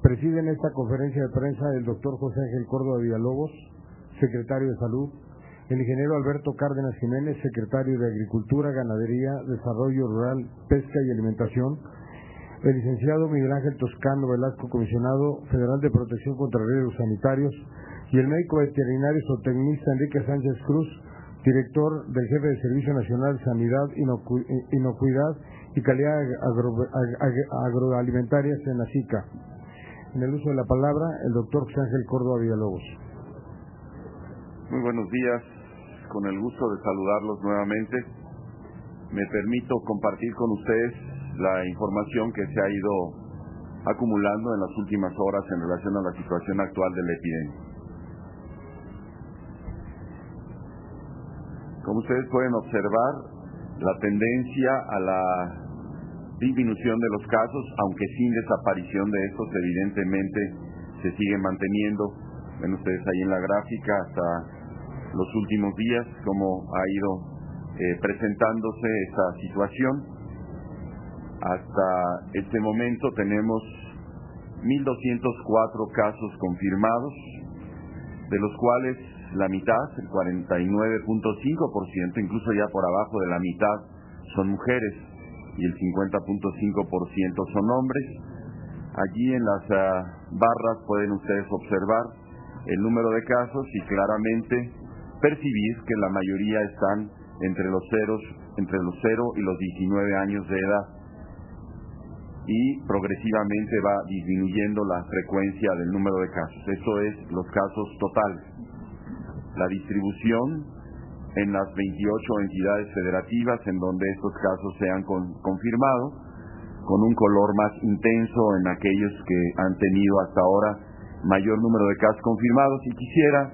Presiden esta conferencia de prensa el doctor José Ángel Córdoba Villalobos, secretario de Salud, el ingeniero Alberto Cárdenas Jiménez, secretario de Agricultura, Ganadería, Desarrollo Rural, Pesca y Alimentación, el licenciado Miguel Ángel Toscano Velasco, comisionado federal de Protección contra Riesgos Sanitarios, y el médico veterinario zootecnista Enrique Sánchez Cruz, director del jefe de Servicio Nacional de Sanidad, Inocuidad y Calidad Agroalimentaria, SENACICA. En el uso de la palabra, el doctor José Ángel Córdoba Villalobos. Muy buenos días, con el gusto de saludarlos nuevamente. Me permito compartir con ustedes la información que se ha ido acumulando en las últimas horas en relación a la situación actual de la epidemia. Como ustedes pueden observar, la tendencia a la disminución de los casos, aunque sin desaparición de estos, evidentemente se sigue manteniendo. Ven ustedes ahí en la gráfica hasta los últimos días cómo ha ido presentándose esta situación. Hasta este momento tenemos 1.204 casos confirmados, de los cuales la mitad, el 49.5%, incluso ya por abajo de la mitad, son mujeres y el 50.5% son hombres. Allí en las barras pueden ustedes observar el número de casos y claramente percibir que la mayoría están entre los 0 y los 19 años de edad, y progresivamente va disminuyendo la frecuencia del número de casos. Eso es los casos totales. La distribución en las 28 entidades federativas en donde estos casos se han confirmado, con un color más intenso en aquellos que han tenido hasta ahora mayor número de casos confirmados. Y quisiera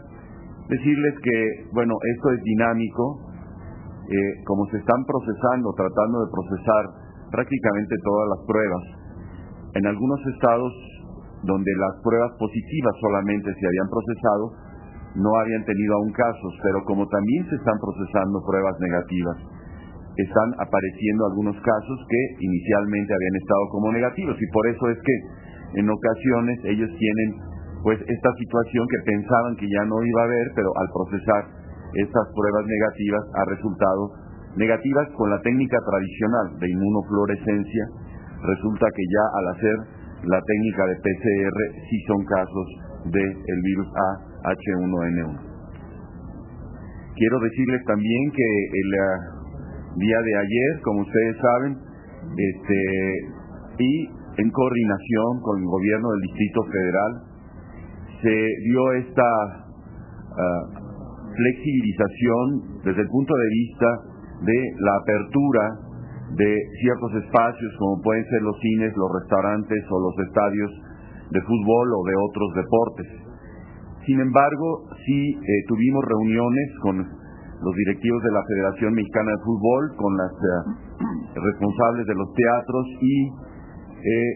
decirles que, bueno, esto es dinámico, como se están tratando de procesar prácticamente todas las pruebas. En algunos estados donde las pruebas positivas solamente se habían procesado, no habían tenido aún casos, pero como también se están procesando pruebas negativas, están apareciendo algunos casos que inicialmente habían estado como negativos, y por eso es que en ocasiones ellos tienen pues esta situación que pensaban que ya no iba a haber, pero al procesar estas pruebas negativas ha resultado negativas. Con la técnica tradicional de inmunofluorescencia, resulta que ya al hacer la técnica de PCR sí son casos del virus H1N1. Quiero decirles también que el día de ayer, como ustedes saben, y en coordinación con el gobierno del Distrito Federal, se dio esta flexibilización desde el punto de vista de la apertura de ciertos espacios, como pueden ser los cines, los restaurantes o los estadios de fútbol o de otros deportes. Sin embargo, sí tuvimos reuniones con los directivos de la Federación Mexicana de Fútbol, con las responsables de los teatros, y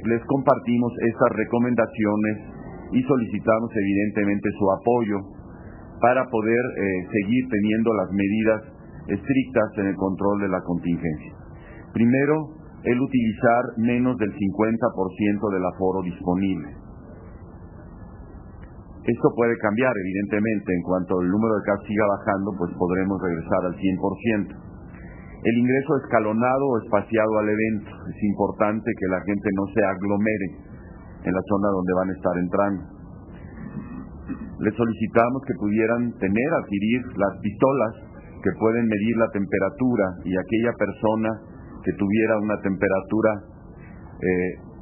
les compartimos estas recomendaciones y solicitamos evidentemente su apoyo para poder seguir teniendo las medidas estrictas en el control de la contingencia. Primero, el utilizar menos del 50% del aforo disponible. Esto puede cambiar, evidentemente, en cuanto el número de casos siga bajando, pues podremos regresar al 100%. El ingreso escalonado o espaciado al evento. Es importante que la gente no se aglomere en la zona donde van a estar entrando. Les solicitamos que pudieran adquirir las pistolas que pueden medir la temperatura, y aquella persona que tuviera una temperatura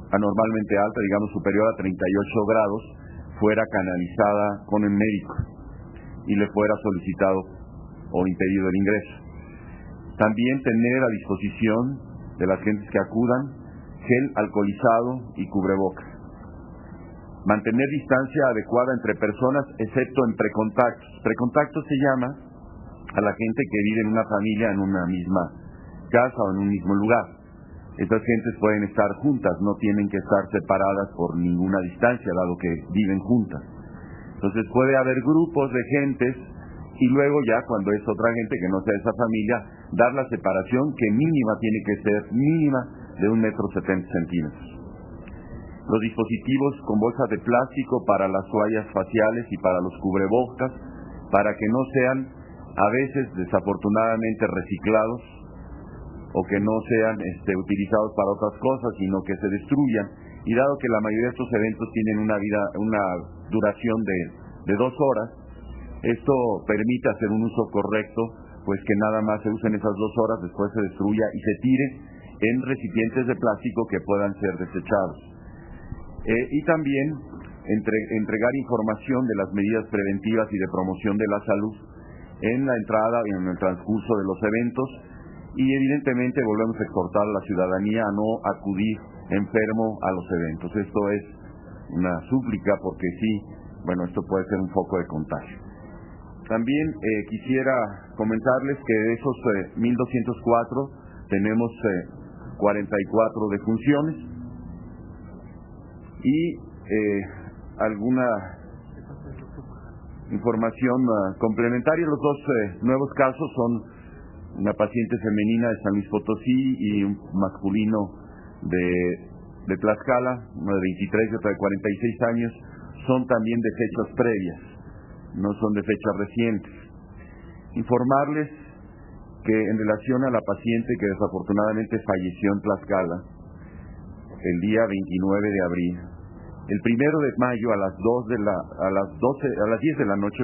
anormalmente alta, digamos superior a 38 grados, fuera canalizada con el médico y le fuera solicitado o impedido el ingreso. También tener a disposición de las gentes que acudan gel alcoholizado y cubrebocas. Mantener distancia adecuada entre personas, excepto en precontactos. Precontactos se llama a la gente que vive en una familia en una misma casa o en un mismo lugar. Estas gentes pueden estar juntas, no tienen que estar separadas por ninguna distancia, dado que viven juntas. Entonces puede haber grupos de gentes, y luego ya cuando es otra gente que no sea de esa familia, dar la separación que mínima tiene que ser mínima de 1,70 m. los dispositivos con bolsas de plástico para las toallas faciales y para los cubrebocas, para que no sean a veces desafortunadamente reciclados o que no sean utilizados para otras cosas, sino que se destruyan. Y dado que la mayoría de estos eventos tienen una duración de 2 horas, esto permite hacer un uso correcto, pues que nada más se usen esas 2 horas, después se destruya y se tire en recipientes de plástico que puedan ser desechados. Y también entregar información de las medidas preventivas y de promoción de la salud en la entrada y en el transcurso de los eventos, y evidentemente volvemos a exhortar a la ciudadanía a no acudir enfermo a los eventos. Esto es una súplica porque sí, esto puede ser un foco de contagio. También quisiera comentarles que de esos 1,204 tenemos 44 defunciones y alguna información complementaria. Los 2 nuevos casos son una paciente femenina de San Luis Potosí y un masculino de Tlaxcala, uno de 23 y otro de 46 años. Son también de fechas previas, no son de fechas recientes. Informarles que en relación a la paciente que desafortunadamente falleció en Tlaxcala el día 29 de abril, el 1 de mayo a las 10 de la noche,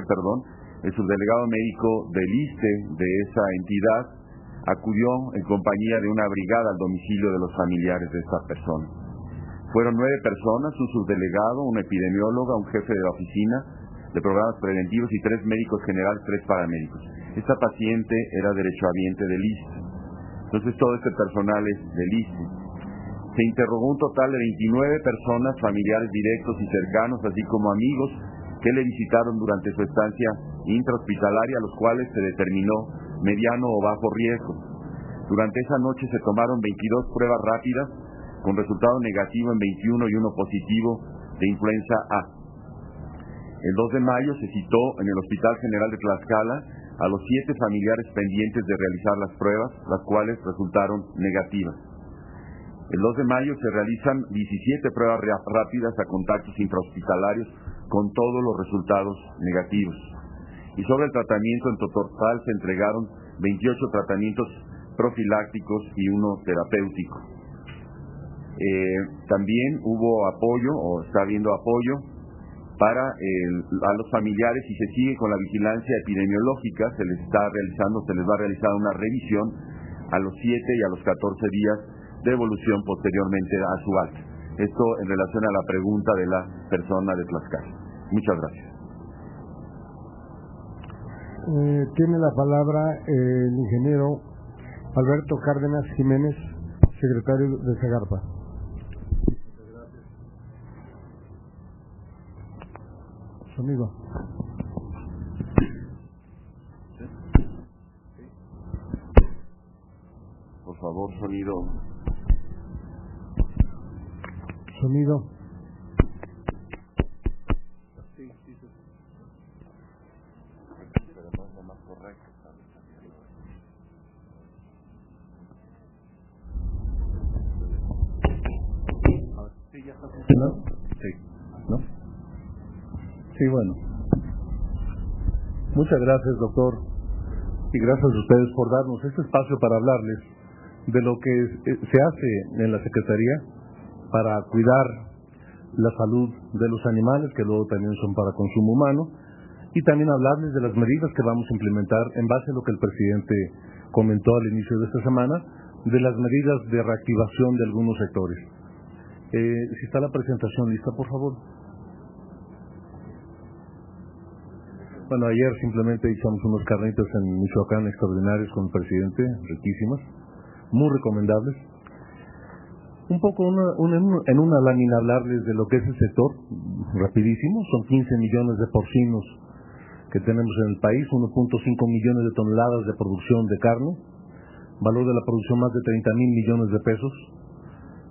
el subdelegado médico del ISSSTE de esa entidad acudió en compañía de una brigada al domicilio de los familiares de esta persona. Fueron 9 personas, un subdelegado, una epidemióloga, un jefe de la oficina de programas preventivos y 3 médicos generales, 3 paramédicos. Esta paciente era derechohabiente del ISSSTE. Entonces todo este personal es del ISSSTE. Se interrogó un total de 29 personas, familiares directos y cercanos, así como amigos que le visitaron durante su estancia intrahospitalaria, a los cuales se determinó mediano o bajo riesgo. Durante esa noche se tomaron 22 pruebas rápidas con resultado negativo en 21 y 1 positivo de influenza A. El 2 de mayo se citó en el Hospital General de Tlaxcala a los 7 familiares pendientes de realizar las pruebas, las cuales resultaron negativas. El 2 de mayo se realizan 17 pruebas rápidas a contactos intrahospitalarios con todos los resultados negativos. Y sobre el tratamiento, en total se entregaron 28 tratamientos profilácticos y 1 terapéutico. También hubo apoyo, o está habiendo apoyo, a los familiares, y se sigue con la vigilancia epidemiológica. Se les va a realizar una revisión a los 7 y a los 14 días de evolución posteriormente a su alta. Esto en relación a la pregunta de la persona de Tlaxcala. Muchas gracias. Tiene la palabra el ingeniero Alberto Cárdenas Jiménez, secretario de Segarpa. Muchas gracias. Su amigo. Por favor, sonido. Sonido. Sí, bueno. Muchas gracias, doctor, y gracias a ustedes por darnos este espacio para hablarles de lo que se hace en la Secretaría para cuidar la salud de los animales, que luego también son para consumo humano, y también hablarles de las medidas que vamos a implementar en base a lo que el presidente comentó al inicio de esta semana, de las medidas de reactivación de algunos sectores. Si está la presentación lista, por favor. Bueno, ayer simplemente echamos unos carnitas en Michoacán extraordinarios con el presidente, riquísimas, muy recomendables. Un poco en una lámina hablarles de lo que es el sector, rapidísimo. Son 15 millones de porcinos que tenemos en el país, 1.5 millones de toneladas de producción de carne, valor de la producción más de 30,000 millones de pesos.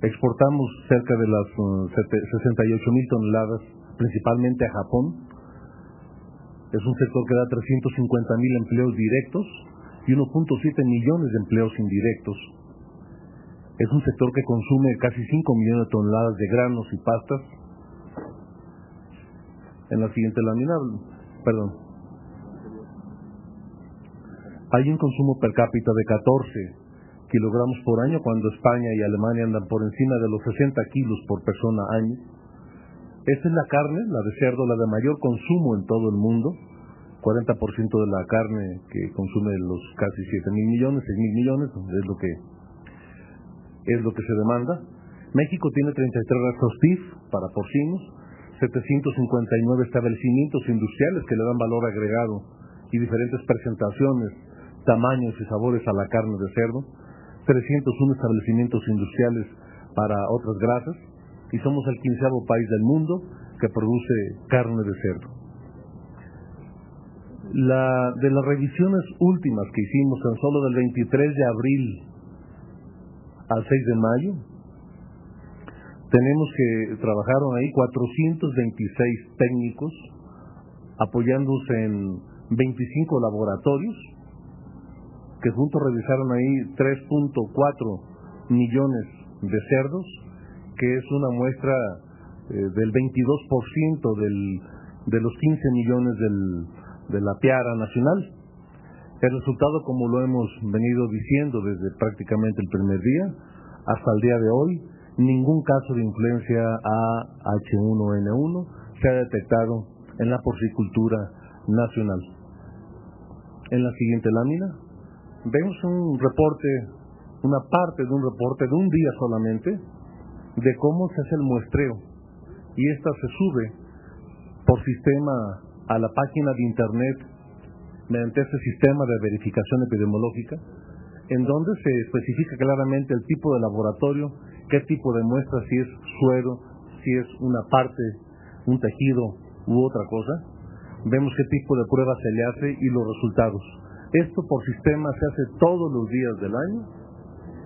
Exportamos cerca de las 68,000 toneladas, principalmente a Japón. Es un sector que da 350,000 empleos directos y 1.7 millones de empleos indirectos. Es un sector que consume casi 5 millones de toneladas de granos y pastas. En la siguiente lámina, hay un consumo per cápita de 14 kilogramos por año, cuando España y Alemania andan por encima de los 60 kilos por persona año. Esta es la carne, la de cerdo, la de mayor consumo en todo el mundo. 40% de la carne que consume los casi 7,000 millones, 6,000 millones, es lo que se demanda. México tiene 33 rastros TIF para porcinos, 759 establecimientos industriales que le dan valor agregado y diferentes presentaciones, tamaños y sabores a la carne de cerdo, 301 establecimientos industriales para otras grasas, y somos el 15º país del mundo que produce carne de cerdo. De las revisiones últimas que hicimos tan solo del 23 de abril al 6 de mayo, tenemos que trabajaron ahí 426 técnicos apoyándose en 25 laboratorios que juntos revisaron ahí 3.4 millones de cerdos, que es una muestra del 22% de los 15 millones de la piara nacional. El resultado, como lo hemos venido diciendo desde prácticamente el primer día hasta el día de hoy, ningún caso de influencia H1N1 se ha detectado en la porcicultura nacional. En la siguiente lámina vemos un reporte, una parte de un reporte de un día solamente, de cómo se hace el muestreo, y esta se sube por sistema a la página de internet mediante este sistema de verificación epidemiológica, en donde se especifica claramente el tipo de laboratorio, qué tipo de muestra, si es suero, si es una parte, un tejido u otra cosa. Vemos qué tipo de prueba se le hace y los resultados. Esto por sistema se hace todos los días del año.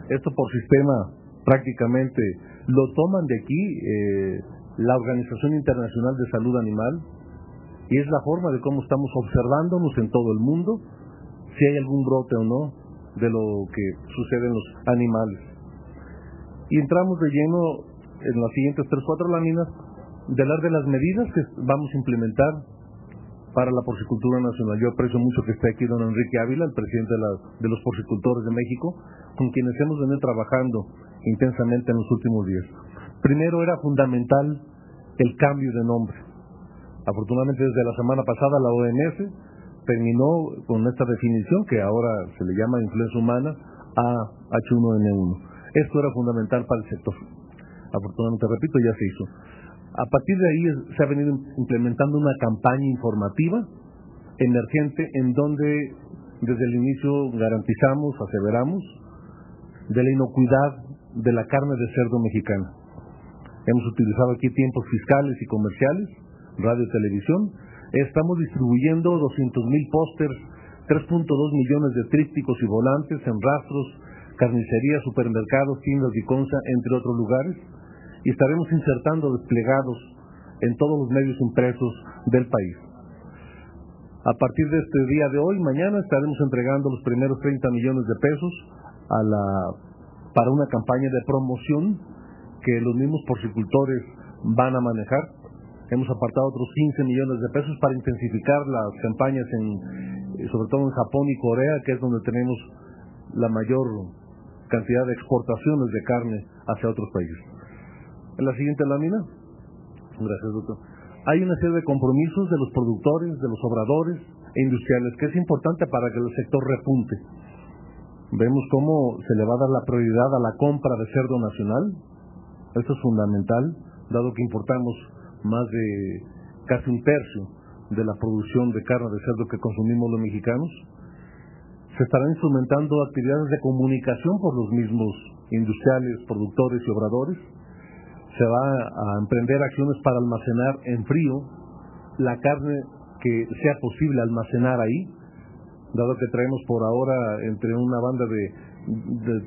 Esto por sistema prácticamente lo toman de aquí la Organización Internacional de Salud Animal, y es la forma de cómo estamos observándonos en todo el mundo, si hay algún brote o no de lo que sucede en los animales. Y entramos de lleno en las siguientes 3-4 láminas de hablar de las medidas que vamos a implementar para la porcicultura nacional. Yo aprecio mucho que esté aquí don Enrique Ávila, el presidente de los porcicultores de México, con quienes hemos venido trabajando intensamente en los últimos días. Primero, era fundamental el cambio de nombre. Afortunadamente, desde la semana pasada la OMS terminó con esta definición, que ahora se le llama influenza humana, a H1N1. Esto era fundamental para el sector. Afortunadamente, repito, ya se hizo. A partir de ahí se ha venido implementando una campaña informativa emergente en donde desde el inicio garantizamos, aseveramos, de la inocuidad de la carne de cerdo mexicana. Hemos utilizado aquí tiempos fiscales y comerciales, radio y televisión. Estamos distribuyendo 200,000 pósters, 3.2 millones de trípticos y volantes en rastros, carnicerías, supermercados, tiendas de Consa, entre otros lugares, y estaremos insertando desplegados en todos los medios impresos del país. A partir de este día de hoy, mañana, estaremos entregando los primeros 30 millones de pesos para una campaña de promoción que los mismos porcicultores van a manejar. Hemos apartado otros 15 millones de pesos para intensificar las campañas sobre todo en Japón y Corea, que es donde tenemos la mayor cantidad de exportaciones de carne hacia otros países. En la siguiente lámina, gracias doctor, hay una serie de compromisos de los productores, de los obradores e industriales, que es importante para que el sector repunte. Vemos cómo se le va a dar la prioridad a la compra de cerdo nacional. Esto es fundamental, dado que importamos más de casi un tercio de la producción de carne de cerdo que consumimos los mexicanos. Se estarán instrumentando actividades de comunicación por los mismos industriales, productores y obradores. Se va a emprender acciones para almacenar en frío la carne que sea posible almacenar ahí, dado que traemos por ahora entre una banda de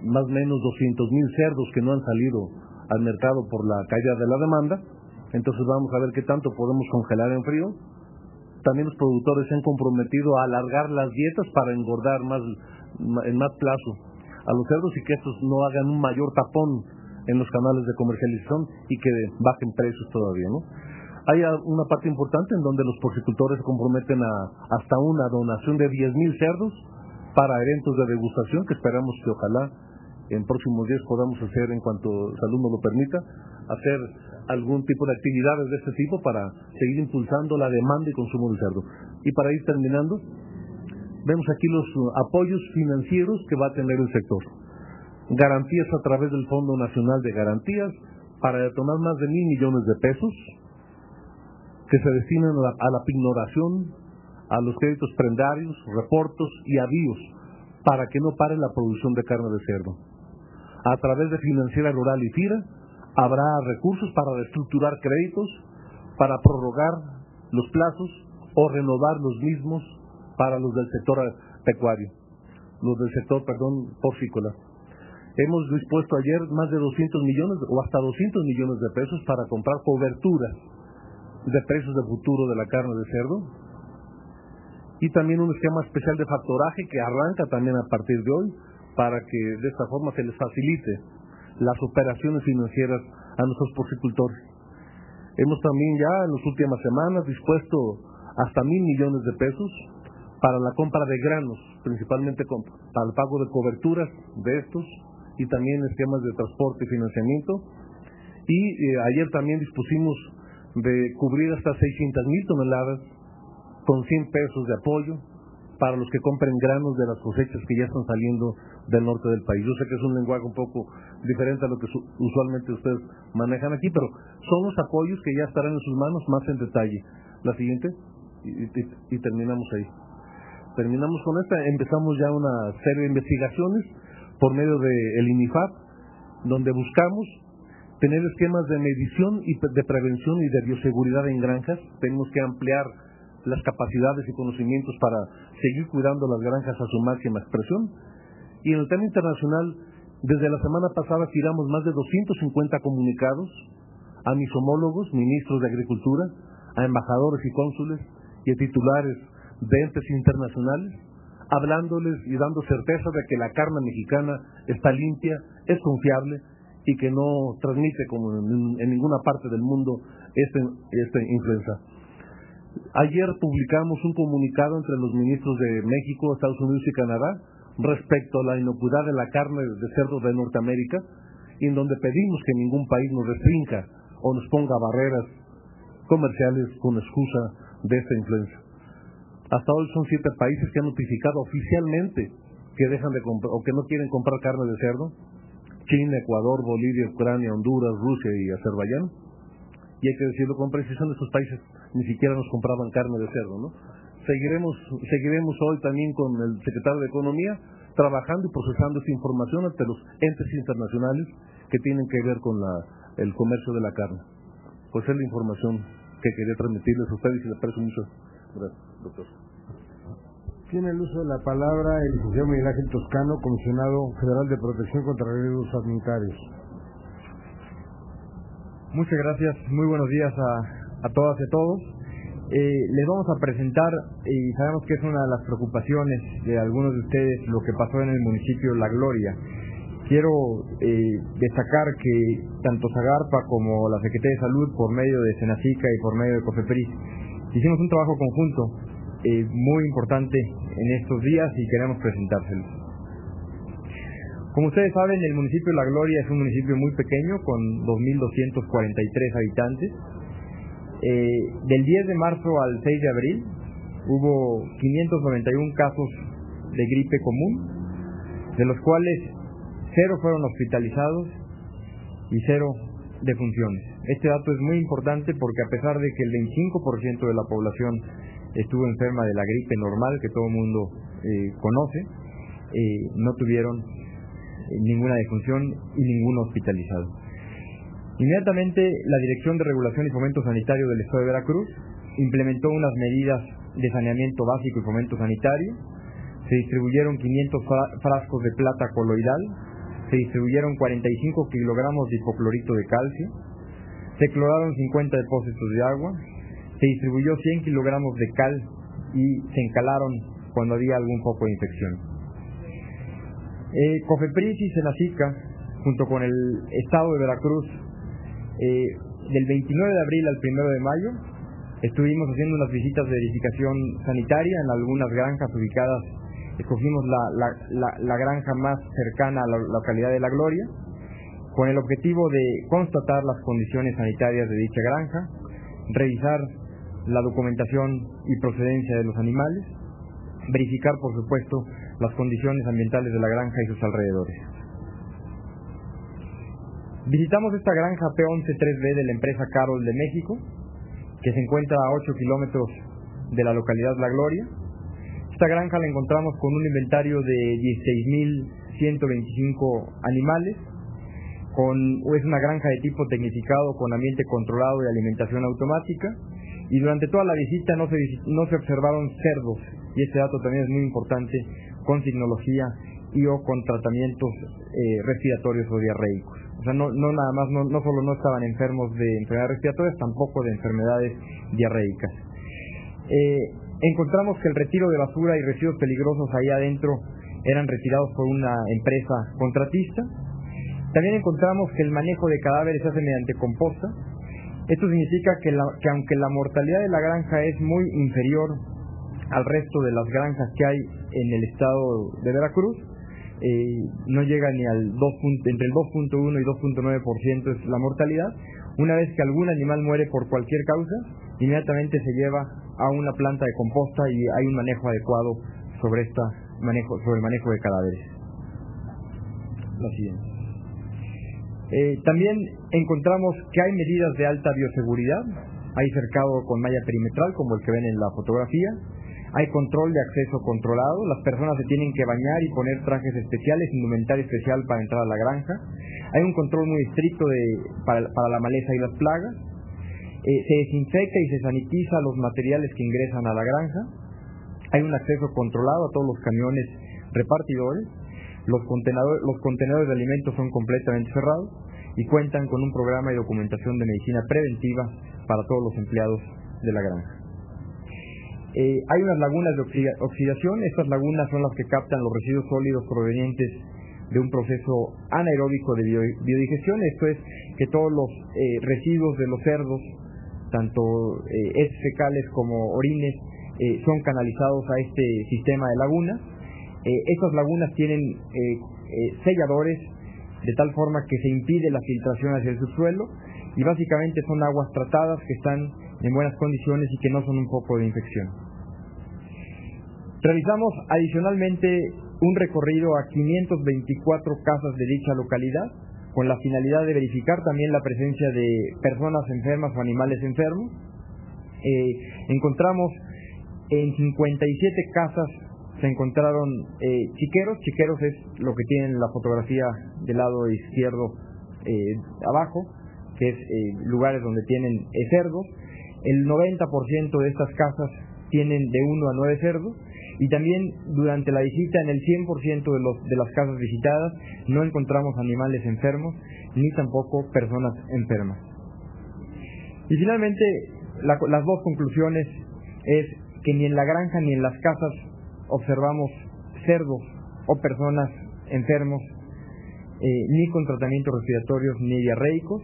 más o menos 200,000 cerdos que no han salido al mercado por la caída de la demanda. Entonces vamos a ver qué tanto podemos congelar en frío. También los productores se han comprometido a alargar las dietas para engordar en más plazo a los cerdos y que estos no hagan un mayor tapón en los canales de comercialización y que bajen precios todavía, ¿no? Hay una parte importante en donde los porcicultores se comprometen a hasta una donación de 10,000 cerdos para eventos de degustación que esperamos que ojalá en próximos días podamos hacer, en cuanto salud nos lo permita, hacer algún tipo de actividades de este tipo para seguir impulsando la demanda y consumo del cerdo. Y para ir terminando, vemos aquí los apoyos financieros que va a tener el sector. Garantías a través del Fondo Nacional de Garantías para detonar más de 1,000 millones de pesos que se destinan a la pignoración, a los créditos prendarios, reportos y avíos para que no pare la producción de carne de cerdo. A través de Financiera Rural y FIRA habrá recursos para reestructurar créditos, para prorrogar los plazos o renovar los mismos para los del sector pecuario, porcícola. Hemos dispuesto ayer más de 200 millones o hasta 200 millones de pesos para comprar coberturas de precios de futuro de la carne de cerdo, y también un esquema especial de factoraje que arranca también a partir de hoy para que de esta forma se les facilite las operaciones financieras a nuestros porcicultores. Hemos también ya en las últimas semanas dispuesto hasta 1,000 millones de pesos para la compra de granos, principalmente para el pago de coberturas de estos y también esquemas de transporte y financiamiento. Y ayer también dispusimos de cubrir hasta 600,000 toneladas con 100 pesos de apoyo para los que compren granos de las cosechas que ya están saliendo del norte del país. Yo sé que es un lenguaje un poco diferente a lo que usualmente ustedes manejan aquí, pero son los apoyos que ya estarán en sus manos más en detalle. La siguiente, y terminamos ahí. Terminamos con esta, empezamos ya una serie de investigaciones por medio del INIFAP, donde buscamos tener esquemas de medición y de prevención y de bioseguridad en granjas. Tenemos que ampliar las capacidades y conocimientos para seguir cuidando las granjas a su máxima expresión. Y en el tema internacional, desde la semana pasada tiramos más de 250 comunicados a mis homólogos, ministros de Agricultura, a embajadores y cónsules y a titulares de entes internacionales, hablándoles y dando certeza de que la carne mexicana está limpia, es confiable y que no transmite, como en ninguna parte del mundo, esta influenza. Ayer publicamos un comunicado entre los ministros de México, Estados Unidos y Canadá respecto a la inocuidad de la carne de cerdo de Norteamérica, y en donde pedimos que ningún país nos restrinja o nos ponga barreras comerciales con excusa de esta influenza. Hasta hoy son 7 países que han notificado oficialmente que dejan de comprar o que no quieren comprar carne de cerdo: China, Ecuador, Bolivia, Ucrania, Honduras, Rusia y Azerbaiyán. Y hay que decirlo con precisión, estos países ni siquiera nos compraban carne de cerdo, ¿no? Seguiremos hoy también con el secretario de Economía trabajando y procesando esta información ante los entes internacionales que tienen que ver con el comercio de la carne. Pues es la información que quería transmitirles a ustedes y les aprecio mucho. Gracias, doctor. Tiene el uso de la palabra el licenciado Miguel Ángel Toscano, comisionado federal de protección contra riesgos sanitarios. Muchas gracias, muy buenos días a todas y a todos. Les vamos a presentar, y sabemos que es una de las preocupaciones de algunos de ustedes, lo que pasó en el municipio La Gloria. Quiero destacar que tanto Zagarpa como la Secretaría de Salud, por medio de Senacica y por medio de COFEPRIS, hicimos un trabajo conjunto muy importante en estos días y queremos presentárselos. Como ustedes saben, el municipio La Gloria es un municipio muy pequeño con 2,243 habitantes. Del 10 de marzo al 6 de abril hubo 591 casos de gripe común, de los cuales 0 fueron hospitalizados y 0 defunciones. Este dato es muy importante porque a pesar de que el 25% de la población estuvo enferma de la gripe normal que todo el mundo conoce, no tuvieron ninguna defunción y ninguno hospitalizado. Inmediatamente la Dirección de Regulación y Fomento Sanitario del Estado de Veracruz implementó unas medidas de saneamiento básico y fomento sanitario. Se distribuyeron 500 frascos de plata coloidal, se distribuyeron 45 kilogramos de hipoclorito de calcio, se cloraron 50 depósitos de agua, se distribuyó 100 kilogramos de cal y se encalaron cuando había algún foco de infección. COFEPRIS y Senacica, junto con el Estado de Veracruz, del 29 de abril al 1 de mayo, estuvimos haciendo unas visitas de verificación sanitaria en algunas granjas ubicadas. Escogimos la granja más cercana a la localidad de La Gloria, con el objetivo de constatar las condiciones sanitarias de dicha granja, revisar la documentación y procedencia de los animales, verificar, por supuesto, las condiciones ambientales de la granja y sus alrededores. Visitamos esta granja P11-3B de la empresa Carol de México, que se encuentra a 8 kilómetros de la localidad La Gloria. Esta granja la encontramos con un inventario de 16.125 animales. Es una granja de tipo tecnificado con ambiente controlado y alimentación automática, y durante toda la visita no se observaron cerdos, y este dato también es muy importante, con signología y o con tratamientos respiratorios o diarreicos. O sea, no solo no estaban enfermos de enfermedades respiratorias, tampoco de enfermedades diarreicas. Encontramos que el retiro de basura y residuos peligrosos ahí adentro eran retirados por una empresa contratista. También encontramos que el manejo de cadáveres se hace mediante composta. Esto significa que aunque la mortalidad de la granja es muy inferior al resto de las granjas que hay en el estado de Veracruz, no llega ni al entre el 2.1 y 2.9% es la mortalidad. Una vez que algún animal muere por cualquier causa, inmediatamente se lleva a una planta de composta y hay un manejo adecuado sobre el manejo de cadáveres. La siguiente. También encontramos que hay medidas de alta bioseguridad. Hay cercado con malla perimetral, como el que ven en la fotografía. Hay control de acceso controlado. Las personas se tienen que bañar y poner trajes especiales, indumentaria especial para entrar a la granja. Hay un control muy estricto para la maleza y las plagas. Se desinfecta y se sanitiza los materiales que ingresan a la granja. Hay un acceso controlado a todos los camiones repartidores. Los contenedores de alimentos son completamente cerrados y cuentan con un programa de documentación de medicina preventiva para todos los empleados de la granja. Hay unas lagunas de oxidación. Estas lagunas son las que captan los residuos sólidos provenientes de un proceso anaeróbico de biodigestión. Esto es que todos los residuos de los cerdos, tanto heces fecales como orines, son canalizados a este sistema de lagunas. Estas lagunas tienen selladores de tal forma que se impide la filtración hacia el subsuelo, y básicamente son aguas tratadas que están en buenas condiciones y que no son un foco de infección. Realizamos adicionalmente un recorrido a 524 casas de dicha localidad con la finalidad de verificar también la presencia de personas enfermas o animales enfermos. Encontramos en 57 casas se encontraron chiqueros. Chiqueros es lo que tiene en la fotografía del lado izquierdo abajo, que es lugares donde tienen cerdos. El 90% de estas casas tienen de 1 a 9 cerdos, y también durante la visita en el 100% de las casas visitadas no encontramos animales enfermos ni tampoco personas enfermas. Y finalmente las dos conclusiones es que ni en la granja ni en las casas observamos cerdos o personas enfermos, ni con tratamientos respiratorios ni diarreicos,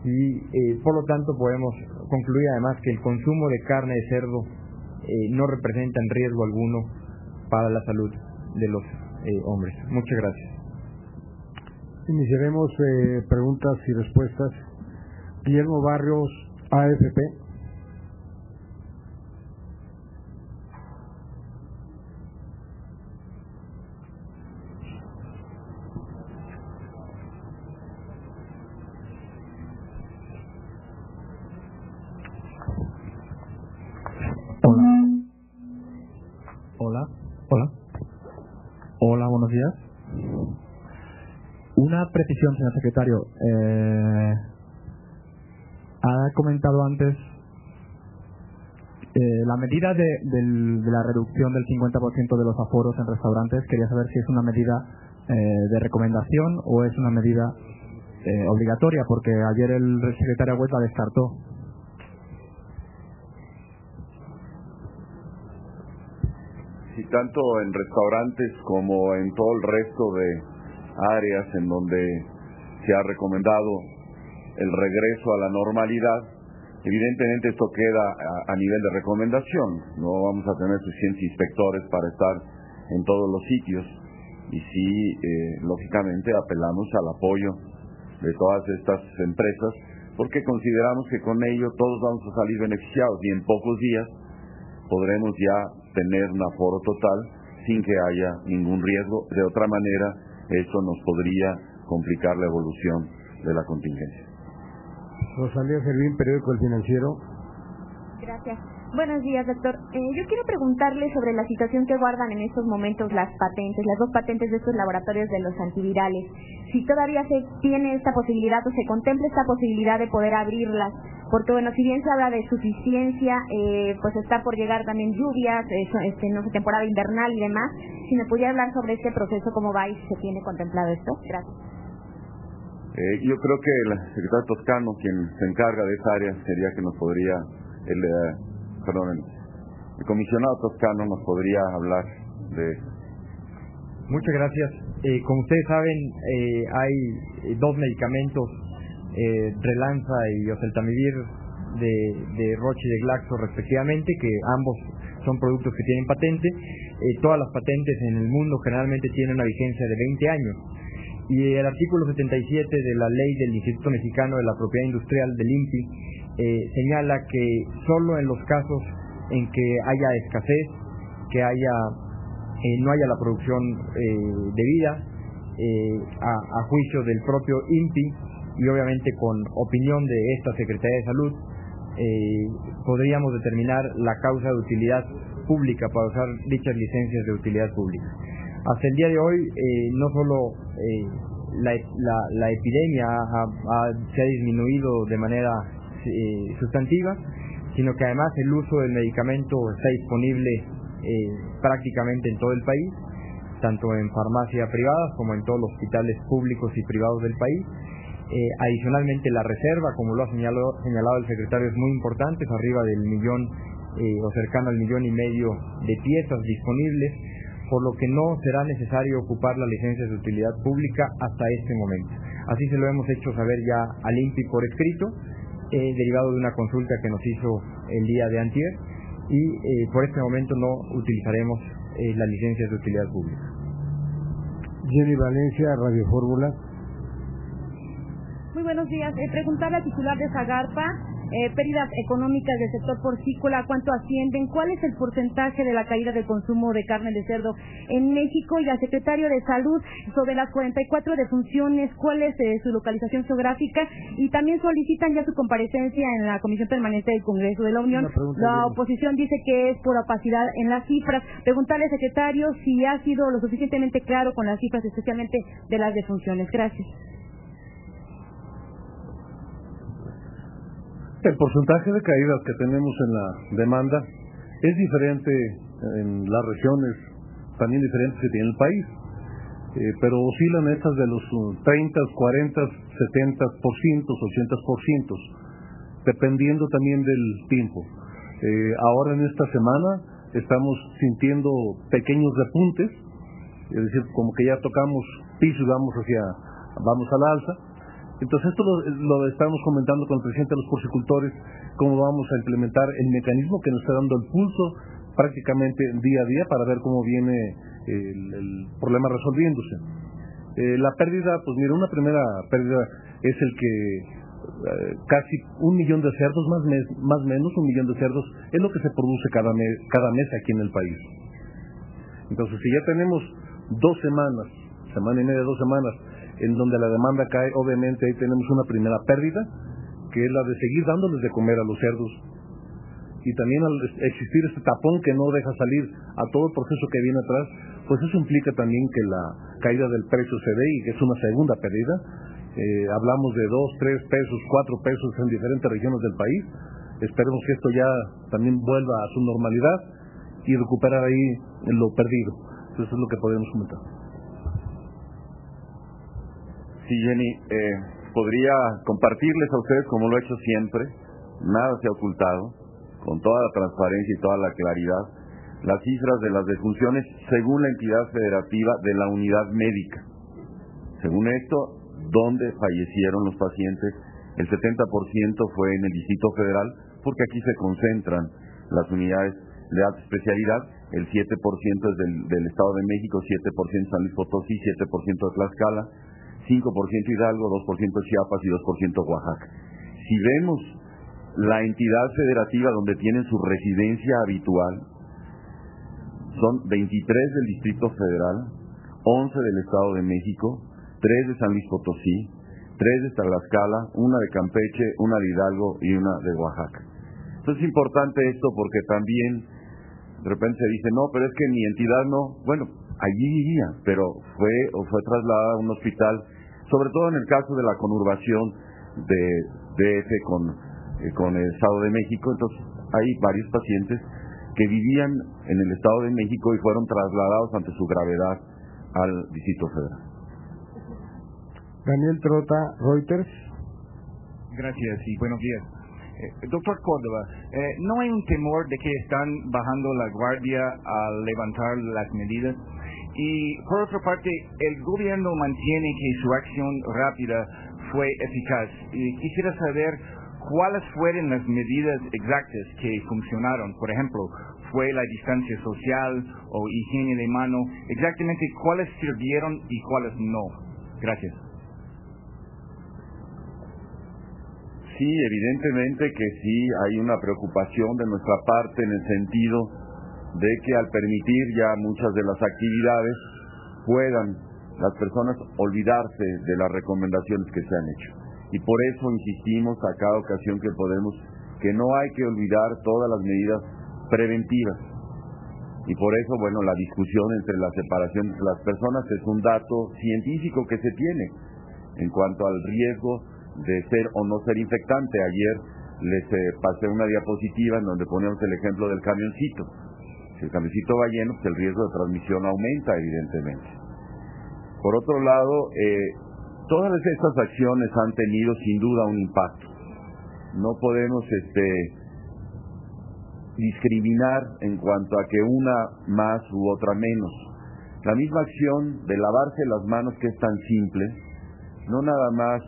y por lo tanto podemos concluir además que el consumo de carne de cerdo no representan riesgo alguno para la salud de los hombres. Muchas gracias. Iniciaremos preguntas y respuestas. Guillermo Barrios, AFP. Hola, buenos días. Una precisión, señor secretario. Ha comentado antes la medida de la reducción del 50% de los aforos en restaurantes. Quería saber si es una medida de recomendación o es una medida obligatoria, porque ayer el secretario Huet la descartó. si tanto en restaurantes como en todo el resto de áreas en donde se ha recomendado el regreso a la normalidad, evidentemente esto queda a nivel de recomendación. No vamos a tener suficientes inspectores para estar en todos los sitios y sí, lógicamente apelamos al apoyo de todas estas empresas porque consideramos que con ello todos vamos a salir beneficiados y en pocos días podremos ya tener un aforo total sin que haya ningún riesgo. De otra manera, eso nos podría complicar la evolución de la contingencia. Rosalía Servín, periódico El Financiero. Gracias. Buenos días, doctor. Yo quiero preguntarle sobre la situación que guardan en estos momentos las patentes, las 2 patentes de estos laboratorios de los antivirales. Si todavía se tiene esta posibilidad o se contempla esta posibilidad de poder abrirlas, porque bueno, si bien se habla de suficiencia, pues está por llegar también lluvias, no sé, temporada invernal y demás. Si me pudiera hablar sobre este proceso, ¿cómo va y si se tiene contemplado esto? Gracias. Yo creo que el secretario Toscano, quien se encarga de esa área, sería que nos podría, el comisionado Toscano nos podría hablar de eso. Muchas gracias. Como ustedes saben, hay 2 medicamentos, Relanza y Oseltamivir de Roche y de Glaxo respectivamente, que ambos son productos que tienen patente. Todas las patentes en el mundo generalmente tienen una vigencia de 20 años. Y el artículo 77 de la ley del Instituto Mexicano de la Propiedad Industrial del INPI señala que solo en los casos en que haya escasez, que no haya la producción debida, a juicio del propio INPI y obviamente con opinión de esta Secretaría de Salud, podríamos determinar la causa de utilidad pública para usar dichas licencias de utilidad pública. Hasta el día de hoy, no solo la epidemia se ha disminuido de manera sustantiva, sino que además el uso del medicamento está disponible prácticamente en todo el país, tanto en farmacias privadas como en todos los hospitales públicos y privados del país. Adicionalmente, la reserva, como lo ha señalado el secretario, es muy importante, es arriba del 1 millón o cercano al 1,5 millones de piezas disponibles, por lo que no será necesario ocupar las licencias de utilidad pública hasta este momento. Así se lo hemos hecho saber ya al INPI por escrito, derivado de una consulta que nos hizo el día de antier, y por este momento no utilizaremos las licencias de utilidad pública. Jenny Valencia, Radio Fórmula. Muy buenos días. Preguntarle al titular de Zagarpa, pérdidas económicas del sector porcícola, ¿cuánto ascienden? ¿Cuál es el porcentaje de la caída del consumo de carne de cerdo en México? Y al secretario de Salud, sobre las 44 defunciones, ¿cuál es su localización geográfica? Y también solicitan ya su comparecencia en la Comisión Permanente del Congreso de la Unión. La oposición dice que es por opacidad en las cifras. Preguntarle, secretario, si ha sido lo suficientemente claro con las cifras, especialmente de las defunciones. Gracias. El porcentaje de caídas que tenemos en la demanda es diferente en las regiones, también diferentes que tiene el país, pero oscilan estas de los 30, 40, 70%, 80%, dependiendo también del tiempo. Ahora en esta semana estamos sintiendo pequeños repuntes, es decir, como que ya tocamos piso y vamos a la alza. Entonces esto lo estamos comentando con el presidente de los porcicultores, cómo vamos a implementar el mecanismo que nos está dando el pulso prácticamente día a día para ver cómo viene el problema resolviéndose. La pérdida, pues mira, una primera pérdida es el que casi 1 millón de cerdos, más o menos 1 millón de cerdos, es lo que se produce cada mes aquí en el país. Entonces, si ya tenemos 2 semanas, semana y media, 2 semanas, en donde la demanda cae, obviamente ahí tenemos una primera pérdida, que es la de seguir dándoles de comer a los cerdos. Y también al existir este tapón que no deja salir a todo el proceso que viene atrás, pues eso implica también que la caída del precio se dé y que es una segunda pérdida. Hablamos de 2, 3 pesos, 4 pesos en diferentes regiones del país. Esperemos que esto ya también vuelva a su normalidad y recuperar ahí lo perdido. Eso es lo que podemos comentar. Sí, Jenny, podría compartirles a ustedes, como lo he hecho siempre, nada se ha ocultado, con toda la transparencia y toda la claridad, las cifras de las defunciones según la entidad federativa de la unidad médica. Según esto, ¿dónde fallecieron los pacientes? El 70% fue en el Distrito Federal, porque aquí se concentran las unidades de alta especialidad. El 7% es del Estado de México, 7% San Luis Potosí, 7% de Tlaxcala, 5% Hidalgo, 2% Chiapas y 2% Oaxaca. Si vemos la entidad federativa donde tienen su residencia habitual, son 23 del Distrito Federal, 11 del Estado de México, 3 de San Luis Potosí, 3 de Tlaxcala, una de Campeche, una de Hidalgo y una de Oaxaca. Entonces es importante esto porque también de repente se dice, no, pero es que mi entidad no. Bueno, allí vivía, pero fue trasladada a un hospital, sobre todo en el caso de la conurbación de DF con el Estado de México. Entonces hay varios pacientes que vivían en el Estado de México y fueron trasladados ante su gravedad al Distrito Federal. Daniel Trota, Reuters. Gracias y buenos días. Doctor Córdoba, ¿no hay un temor de que están bajando la guardia al levantar las medidas? Y por otra parte, el gobierno mantiene que su acción rápida fue eficaz. Y quisiera saber cuáles fueron las medidas exactas que funcionaron. Por ejemplo, ¿fue la distancia social o higiene de mano? Exactamente cuáles sirvieron y cuáles no. Gracias. Sí, evidentemente que sí hay una preocupación de nuestra parte en el sentido de que al permitir ya muchas de las actividades puedan las personas olvidarse de las recomendaciones que se han hecho. Y por eso insistimos a cada ocasión que podemos que no hay que olvidar todas las medidas preventivas. Y por eso, bueno, la discusión entre la separación de las personas es un dato científico que se tiene en cuanto al riesgo de ser o no ser infectante. Ayer les pasé una diapositiva en donde poníamos el ejemplo del camioncito. Si el camioncito va lleno, pues el riesgo de transmisión aumenta, evidentemente. Por otro lado, todas estas acciones han tenido sin duda un impacto. No podemos discriminar en cuanto a que una más u otra menos. La misma acción de lavarse las manos, que es tan simple, no nada más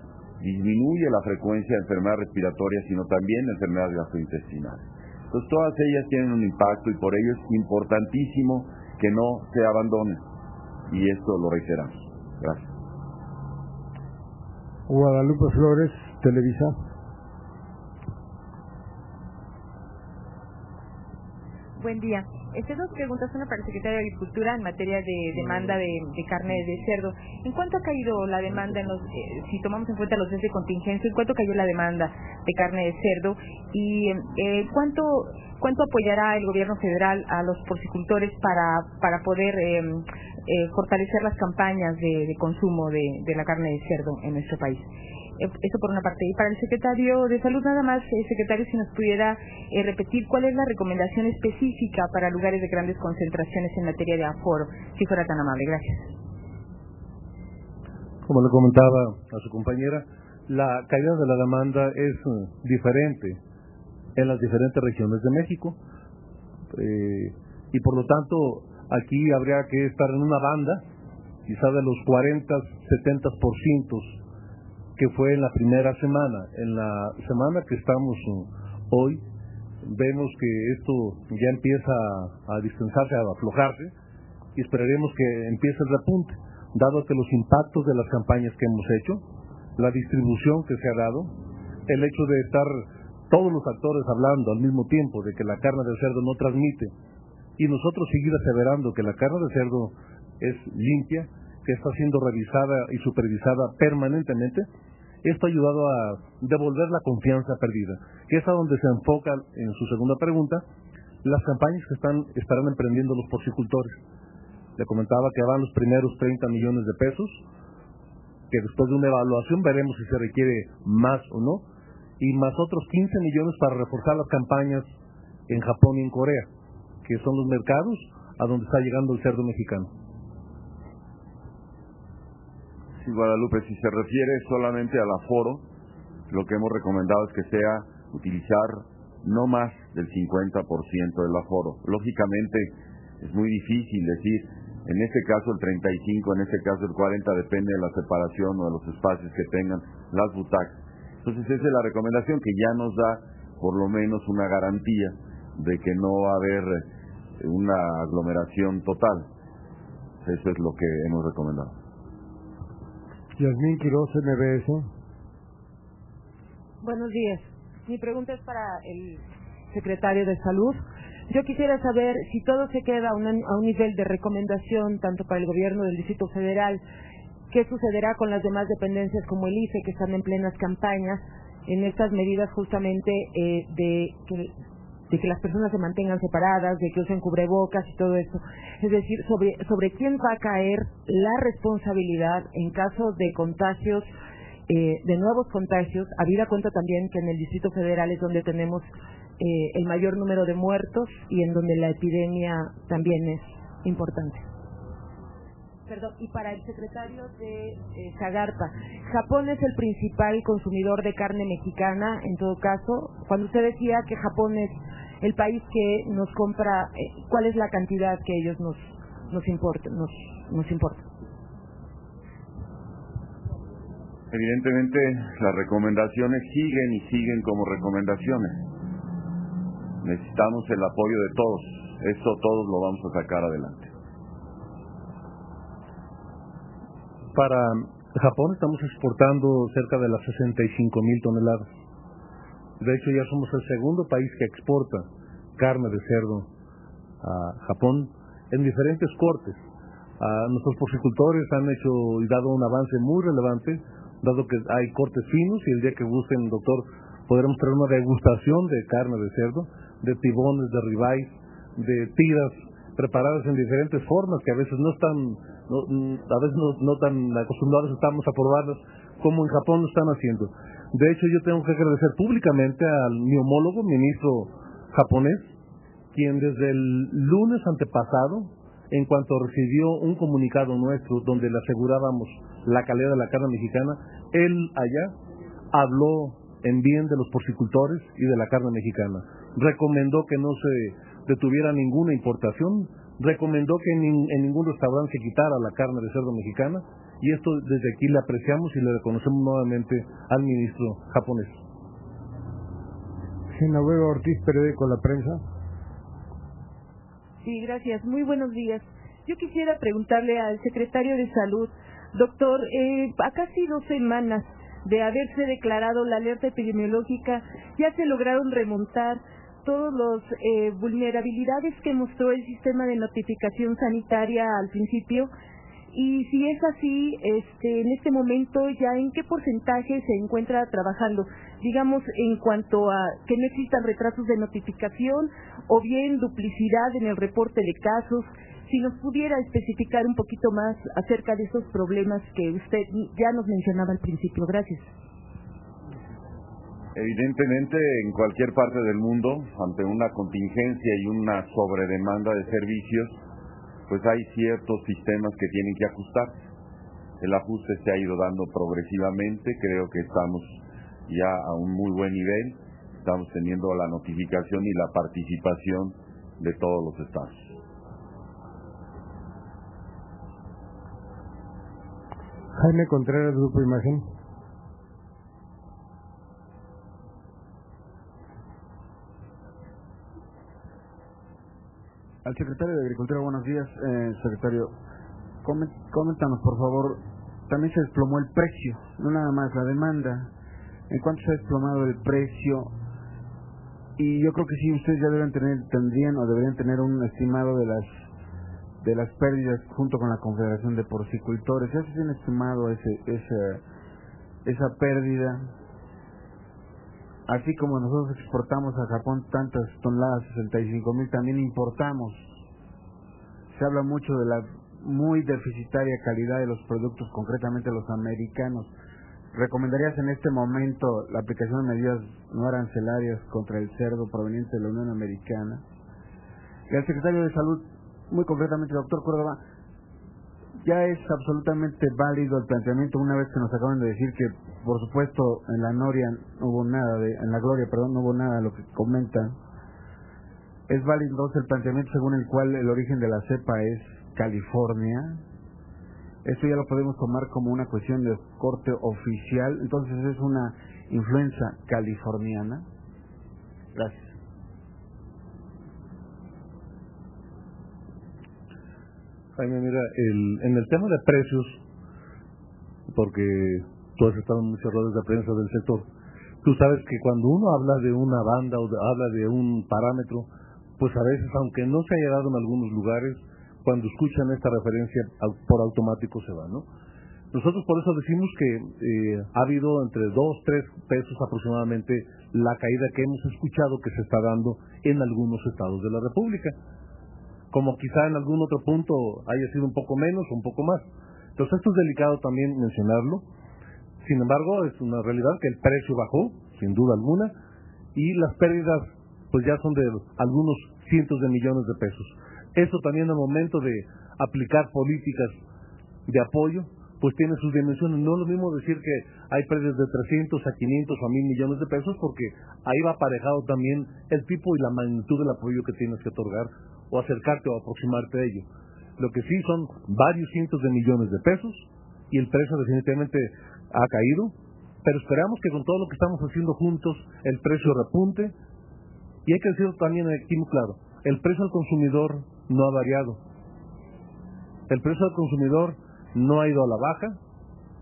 disminuye la frecuencia de enfermedades respiratorias, sino también de enfermedades gastrointestinales. Entonces todas ellas tienen un impacto y por ello es importantísimo que no se abandonen. Y esto lo reiteramos. Gracias. Guadalupe Flores, Televisa. Buen día. Dos preguntas, una para el secretario de Agricultura en materia de demanda de carne de cerdo. ¿En cuánto ha caído la demanda, si tomamos en cuenta los días de contingencia, en cuánto cayó la demanda de carne de cerdo? Y cuánto apoyará el gobierno federal a los porcicultores para poder fortalecer las campañas de consumo de la carne de cerdo en nuestro país? Eso por una parte. Y para el secretario de Salud, nada más, secretario, si nos pudiera repetir cuál es la recomendación específica para lugares de grandes concentraciones en materia de aforo, si fuera tan amable. Gracias. Como le comentaba a su compañera, la caída de la demanda es diferente en las diferentes regiones de México y por lo tanto aquí habría que estar en una banda, quizá de los 40-70%, que fue en la primera semana. En la semana que estamos hoy, vemos que esto ya empieza a distensarse, a aflojarse, y esperaremos que empiece el repunte, dado que los impactos de las campañas que hemos hecho, la distribución que se ha dado, el hecho de estar todos los actores hablando al mismo tiempo de que la carne de cerdo no transmite, y nosotros seguir aseverando que la carne de cerdo es limpia, que está siendo revisada y supervisada permanentemente, esto ha ayudado a devolver la confianza perdida, que es a donde se enfoca en su segunda pregunta, las campañas que estarán emprendiendo los porcicultores. Le comentaba que van los primeros 30 millones de pesos, que después de una evaluación veremos si se requiere más o no, y más otros 15 millones para reforzar las campañas en Japón y en Corea, que son los mercados a donde está llegando el cerdo mexicano. Sí, Guadalupe, si se refiere solamente al aforo, lo que hemos recomendado es que sea utilizar no más del 50% del aforo. Lógicamente, Es muy difícil decir, en este caso el 35, en este caso el 40, depende de la separación o de los espacios que tengan las butacas. Entonces esa es la recomendación, que ya nos da por lo menos una garantía de que no va a haber una aglomeración total. Eso es lo que hemos recomendado. Yasmín Quiroz, MBS. Buenos días. Mi pregunta es para el secretario de Salud. Yo quisiera saber si todo se queda a un nivel de recomendación, tanto para el gobierno del Distrito Federal, qué sucederá con las demás dependencias como el IFE, que están en plenas campañas, en estas medidas justamente de que las personas se mantengan separadas, de que usen cubrebocas y todo eso. Es decir, sobre quién va a caer la responsabilidad en caso de contagios, de nuevos contagios, habida cuenta también que en el Distrito Federal es donde tenemos el mayor número de muertos y en donde la epidemia también es importante. Perdón, y para el secretario de Zagarpa, Japón es el principal consumidor de carne mexicana, en todo caso. Cuando usted decía que Japón es el país que nos compra, ¿cuál es la cantidad que ellos nos importa? Evidentemente las recomendaciones siguen como recomendaciones. Necesitamos el apoyo de todos. Eso todos lo vamos a sacar adelante. Para Japón estamos exportando cerca de las 65,000 toneladas. De hecho, ya somos el segundo país que exporta carne de cerdo a Japón en diferentes cortes. Nuestros porcicultores han hecho y dado un avance muy relevante, dado que hay cortes finos, y el día que gusten, doctor, podremos traer una degustación de carne de cerdo, de tibones, de ribeyes, de tiras preparadas en diferentes formas que a veces no tan acostumbrados estamos a probarlas como en Japón lo están haciendo. De hecho, yo tengo que agradecer públicamente a mi homólogo, ministro japonés, quien desde el lunes antepasado, en cuanto recibió un comunicado nuestro donde le asegurábamos la calidad de la carne mexicana, él allá habló en bien de los porcicultores y de la carne mexicana. Recomendó que no se detuviera ninguna importación, recomendó que en ningún restaurante se quitara la carne de cerdo mexicana, y esto desde aquí le apreciamos y le reconocemos nuevamente al ministro japonés. Genoveva Ortiz, periódico La Prensa. Sí, gracias. Muy buenos días. Yo quisiera preguntarle al secretario de Salud, doctor, a casi 2 semanas de haberse declarado la alerta epidemiológica, ya se lograron remontar todas las vulnerabilidades que mostró el sistema de notificación sanitaria al principio, y si es así, en este momento ya en qué porcentaje se encuentra trabajando, digamos, en cuanto a que no existan retrasos de notificación o bien duplicidad en el reporte de casos. Si nos pudiera especificar un poquito más acerca de esos problemas que usted ya nos mencionaba al principio. Gracias. Evidentemente, en cualquier parte del mundo, ante una contingencia y una sobredemanda de servicios, pues hay ciertos sistemas que tienen que ajustar. El ajuste se ha ido dando progresivamente, creo que estamos ya a un muy buen nivel, estamos teniendo la notificación y la participación de todos los estados. Jaime Contreras, Grupo Imagen. Al secretario de Agricultura, buenos días. Secretario, coméntanos, por favor, también se desplomó el precio, no nada más la demanda. ¿En cuánto se ha desplomado el precio? Y yo creo que sí, ustedes ya tendrían o deberían tener un estimado de las pérdidas junto con la Confederación de Porcicultores. ¿Ya se tiene estimado esa pérdida? Así como nosotros exportamos a Japón tantas toneladas, 65,000, también importamos. Se habla mucho de la muy deficitaria calidad de los productos, concretamente los americanos. ¿Recomendarías en este momento la aplicación de medidas no arancelarias contra el cerdo proveniente de la Unión Americana? Y al secretario de Salud, muy concretamente, doctor Córdoba, ya es absolutamente válido el planteamiento, una vez que nos acaban de decir que, por supuesto, en la Gloria no hubo nada de lo que comentan. Es válido entonces el planteamiento según el cual el origen de la cepa es California. Esto ya lo podemos tomar como una cuestión de corte oficial. Entonces es una influenza californiana. Gracias. Jaime, mira, en el tema de precios, porque tú has estado en muchas ruedas de prensa del sector, tú sabes que cuando uno habla de una banda o habla de un parámetro, pues a veces, aunque no se haya dado en algunos lugares, cuando escuchan esta referencia, por automático se va, ¿no? Nosotros por eso decimos que ha habido entre 2, 3 pesos aproximadamente la caída que hemos escuchado que se está dando en algunos estados de la República. Como quizá en algún otro punto haya sido un poco menos o un poco más. Entonces esto es delicado también mencionarlo. Sin embargo, es una realidad que el precio bajó, sin duda alguna, y las pérdidas pues ya son de algunos cientos de millones de pesos. Eso también al momento de aplicar políticas de apoyo, pues tiene sus dimensiones. No es lo mismo decir que hay pérdidas de 300 a 500 o a 1,000 millones de pesos, porque ahí va aparejado también el tipo y la magnitud del apoyo que tienes que otorgar o acercarte o aproximarte a ello. Lo que sí son varios cientos de millones de pesos y el precio definitivamente ha caído, pero esperamos que con todo lo que estamos haciendo juntos el precio repunte. Y hay que decirlo también aquí muy claro, el precio al consumidor no ha variado. El precio al consumidor no ha ido a la baja,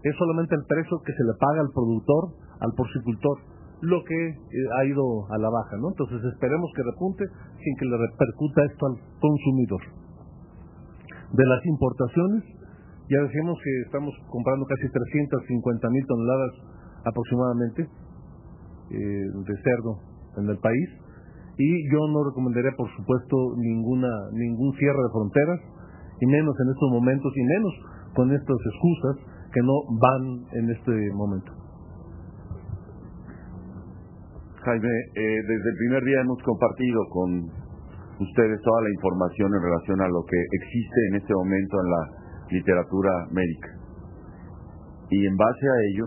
es solamente el precio que se le paga al productor, al porcicultor, lo que ha ido a la baja, ¿no? Entonces esperemos que repunte sin que le repercuta esto al consumidor. De las importaciones, ya decimos que estamos comprando casi 350,000 toneladas aproximadamente de cerdo en el país, y yo no recomendaría, por supuesto, ningún cierre de fronteras, y menos en estos momentos, y menos con estas excusas que no van en este momento. Jaime, desde el primer día hemos compartido con ustedes toda la información en relación a lo que existe en este momento en la literatura médica. Y en base a ello,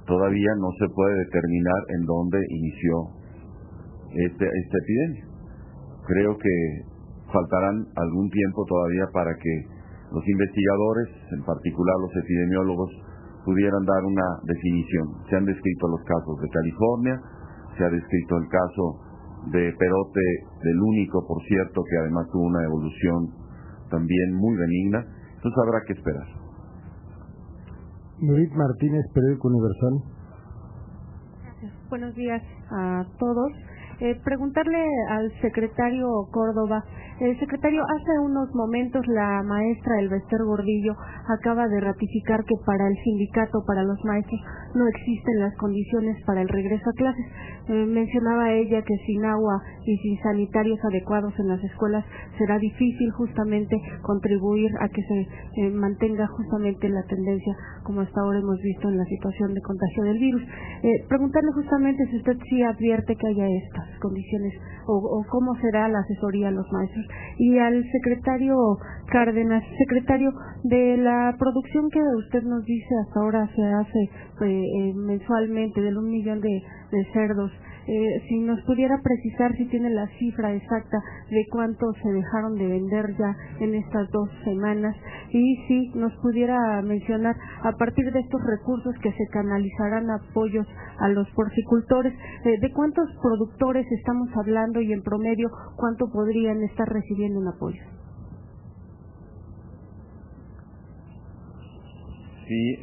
todavía no se puede determinar en dónde inició esta epidemia. Creo que faltarán algún tiempo todavía para que los investigadores, en particular los epidemiólogos, pudieran dar una definición. Se han descrito los casos de California, se ha descrito el caso de Perote del Único, por cierto, que además tuvo una evolución también muy benigna. Entonces habrá que esperar. Nurit Martínez, Periódico Universal. Gracias. Buenos días a todos. Preguntarle al secretario Córdoba. Secretario, hace unos momentos la maestra Elbester Gordillo acaba de ratificar que para el sindicato, para los maestros, no existen las condiciones para el regreso a clases. Mencionaba ella que sin agua y sin sanitarios adecuados en las escuelas será difícil justamente contribuir a que se mantenga justamente la tendencia como hasta ahora hemos visto en la situación de contagio del virus. Preguntarle justamente si usted sí advierte que haya estas condiciones o cómo será la asesoría a los maestros. Y al secretario Cárdenas, secretario, de la producción que usted nos dice hasta ahora se hace mensualmente del 1 millón de cerdos, si nos pudiera precisar si tiene la cifra exacta de cuánto se dejaron de vender ya en estas 2 semanas, y si nos pudiera mencionar a partir de estos recursos que se canalizarán apoyos a los porcicultores, de cuántos productores estamos hablando y en promedio cuánto podrían estar recibiendo un apoyo. Sí,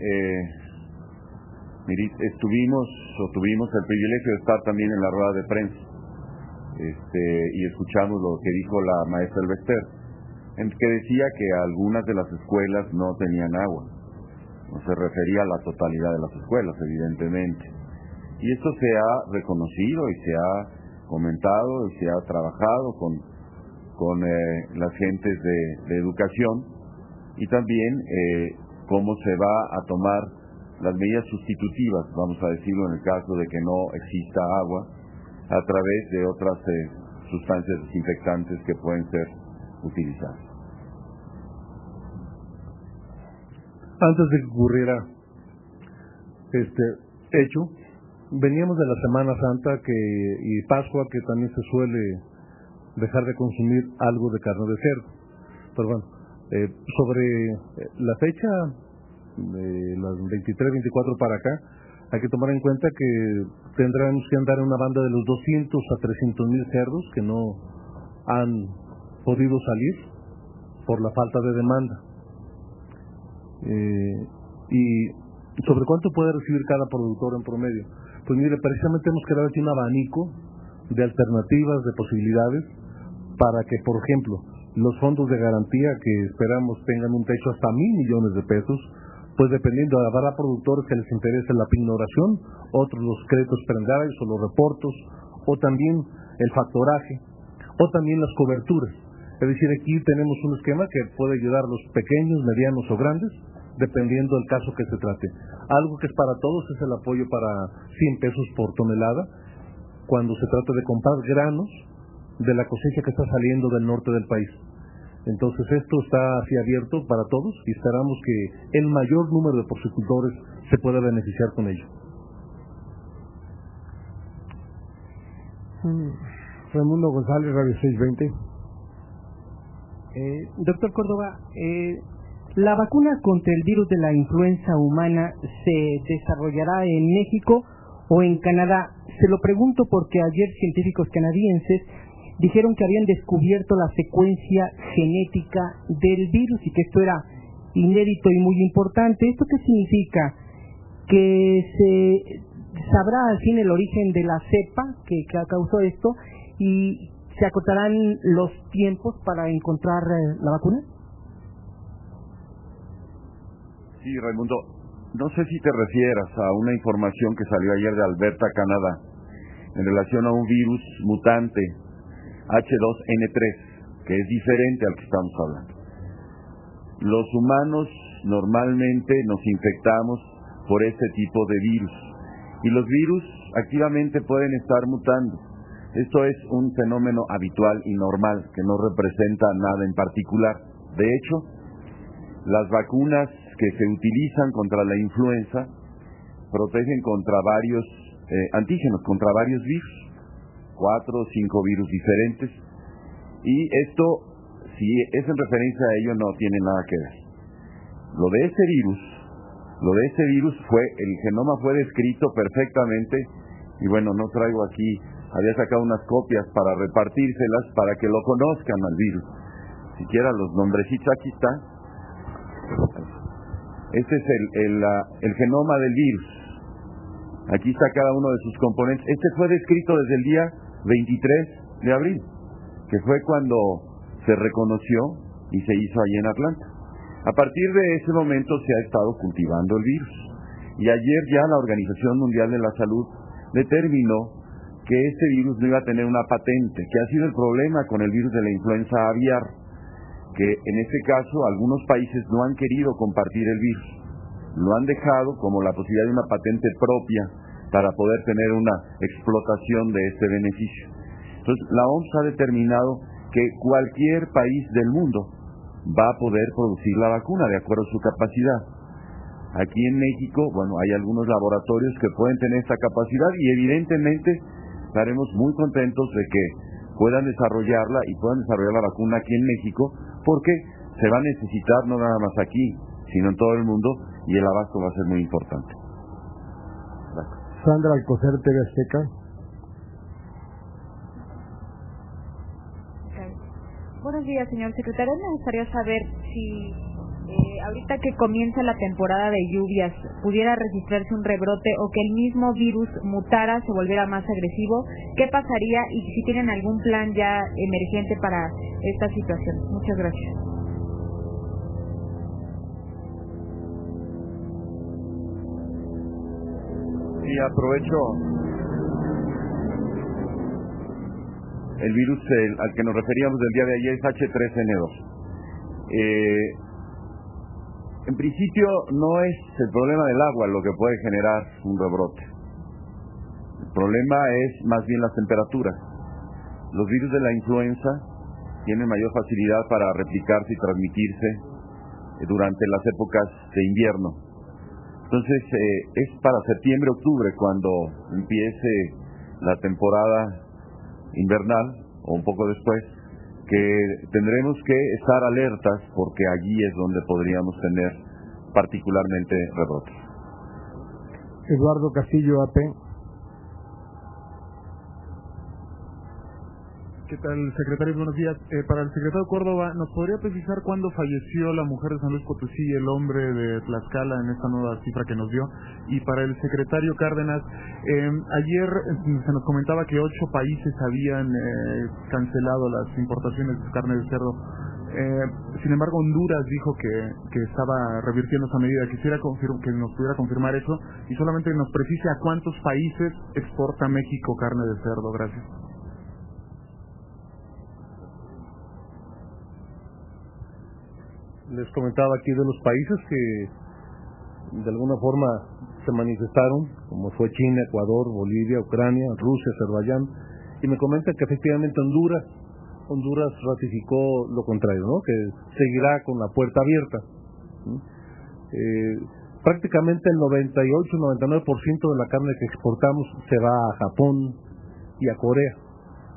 tuvimos el privilegio de estar también en la rueda de prensa y escuchamos lo que dijo la maestra Elbester, en que decía que algunas de las escuelas no tenían agua. No se refería a la totalidad de las escuelas, evidentemente. Y esto se ha reconocido y se ha comentado y se ha trabajado con las gentes de educación, y también cómo se va a tomar las medidas sustitutivas, vamos a decirlo, en el caso de que no exista agua, a través de otras sustancias desinfectantes que pueden ser utilizadas. Antes de que ocurriera este hecho, veníamos de la Semana Santa y Pascua, que también se suele dejar de consumir algo de carne de cerdo. Pero bueno, sobre la fecha, de las 23-24 para acá, hay que tomar en cuenta que tendremos que andar en una banda de los 200 a 300 mil cerdos que no han podido salir por la falta de demanda. Y sobre cuánto puede recibir cada productor en promedio. Pues mire, precisamente hemos creado aquí un abanico de alternativas, de posibilidades, para que, por ejemplo, los fondos de garantía, que esperamos tengan un techo hasta 1,000 millones de pesos, pues dependiendo, habrá productores que les interese la pignoración, otros los créditos prendarios o los reportos, o también el factoraje, o también las coberturas. Es decir, aquí tenemos un esquema que puede ayudar a los pequeños, medianos o grandes, dependiendo del caso que se trate. Algo que es para todos es el apoyo para 100 pesos por tonelada, cuando se trata de comprar granos de la cosecha que está saliendo del norte del país. Entonces esto está así abierto para todos y esperamos que el mayor número de porcicultores se pueda beneficiar con ello. Raimundo González, Radio 620. Doctor Córdoba, ¿la vacuna contra el virus de la influenza humana se desarrollará en México o en Canadá? Se lo pregunto porque ayer científicos canadienses dijeron que habían descubierto la secuencia genética del virus y que esto era inédito y muy importante. ¿Esto qué significa? Que se sabrá al fin el origen de la cepa que causó esto y se acortarán los tiempos para encontrar la vacuna. Sí, Raimundo, no sé si te refieras a una información que salió ayer de Alberta, Canadá, en relación a un virus mutante H2N3, que es diferente al que estamos hablando. Los humanos normalmente nos infectamos por este tipo de virus, y los virus activamente pueden estar mutando. Esto es un fenómeno habitual y normal, que no representa nada en particular. De hecho, las vacunas que se utilizan contra la influenza protegen contra varios antígenos, contra varios virus, 4 o 5 virus diferentes, y esto, si es en referencia a ello, no tiene nada que ver. Lo de este virus fue, el genoma fue descrito perfectamente, y bueno, no traigo aquí, había sacado unas copias para repartírselas para que lo conozcan al virus. Siquiera los nombrecitos, aquí está. Este es el genoma del virus. Aquí está cada uno de sus componentes. Este fue descrito desde el día 23 de abril, que fue cuando se reconoció y se hizo allí en Atlanta. A partir de ese momento se ha estado cultivando el virus. Y ayer ya la Organización Mundial de la Salud determinó que este virus no iba a tener una patente, que ha sido el problema con el virus de la influenza aviar, que en este caso algunos países no han querido compartir el virus, lo han dejado como la posibilidad de una patente propia para poder tener una explotación de este beneficio. Entonces la OMS ha determinado que cualquier país del mundo va a poder producir la vacuna de acuerdo a su capacidad. Aquí en México, bueno, hay algunos laboratorios que pueden tener esta capacidad y evidentemente estaremos muy contentos de que puedan desarrollarla y puedan desarrollar la vacuna aquí en México, porque se va a necesitar no nada más aquí, sino en todo el mundo, y el abasto va a ser muy importante. Gracias. Sandra Alcocer, TV Azteca. Buenos días, señor secretario. Me gustaría saber si ahorita que comienza la temporada de lluvias pudiera registrarse un rebrote o que el mismo virus mutara, se volviera más agresivo. ¿Qué pasaría y si tienen algún plan ya emergente para esta situación? Muchas gracias. Sí, aprovecho. El virus al que nos referíamos del día de ayer es H3N2. En principio no es el problema del agua lo que puede generar un rebrote. El problema es más bien las temperaturas. Los virus de la influenza tienen mayor facilidad para replicarse y transmitirse durante las épocas de invierno. Entonces es para septiembre, octubre cuando empiece la temporada invernal, o un poco después, que tendremos que estar alertas porque allí es donde podríamos tener particularmente rebrotes. Eduardo Castillo, AP. ¿Qué tal, secretario? Buenos días. Para el secretario Córdoba, ¿nos podría precisar cuándo falleció la mujer de San Luis Potosí y el hombre de Tlaxcala en esta nueva cifra que nos dio? Y para el secretario Cárdenas, ayer se nos comentaba que 8 países habían cancelado las importaciones de carne de cerdo. Sin embargo, Honduras dijo que estaba revirtiendo esa medida. Quisiera que nos pudiera confirmar eso y solamente nos precise a cuántos países exporta México carne de cerdo. Gracias. Les comentaba aquí de los países que de alguna forma se manifestaron, como fue China, Ecuador, Bolivia, Ucrania, Rusia, Azerbaiyán, y me comentan que efectivamente Honduras ratificó lo contrario, ¿no? Que seguirá con la puerta abierta. Prácticamente el 98-99% de la carne que exportamos se va a Japón y a Corea,